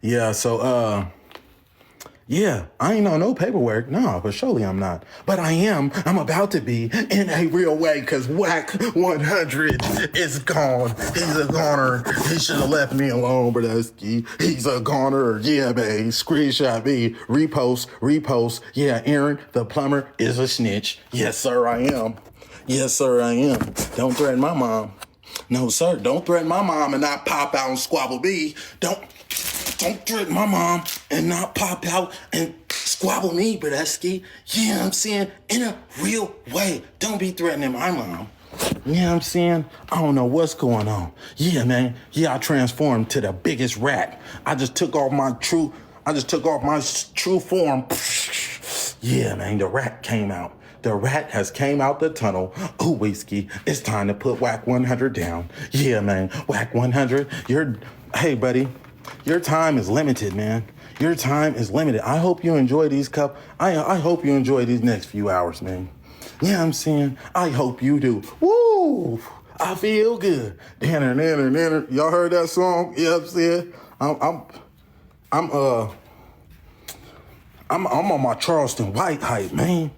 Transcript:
Yeah, yeah, I ain't on no paperwork. No, but surely I'm not. But I am. I'm about to be in a real way because Wack100 is gone. He's a goner. He should have left me alone, Brodusky. He's a goner. Yeah, babe. Screenshot me. Repost. Yeah, Arron, the plumber, is a snitch. Yes, sir, I am. Yes, sir, I am. Don't threaten my mom. No, sir, don't threaten my mom and not pop out and squabble me. Don't threaten my mom and not pop out and squabble me, Brodusky. Yeah, I'm saying, in a real way. Don't be threatening my mom. Yeah, I'm saying, I don't know what's going on. Yeah, man. Yeah, I transformed to the biggest rat. I just took off my true form. Yeah, man, the rat came out. The rat has came out the tunnel. Ooh, whiskey, it's time to put Wack100 down. Yeah, man, Wack100, hey, buddy, your time is limited, man. Your time is limited. I hope you enjoy I hope you enjoy these next few hours, man. Yeah, I'm saying, I hope you do. Woo! I feel good. Dinner. Y'all heard that song? Yeah, I'm saying, I'm on my Charleston White hype, man.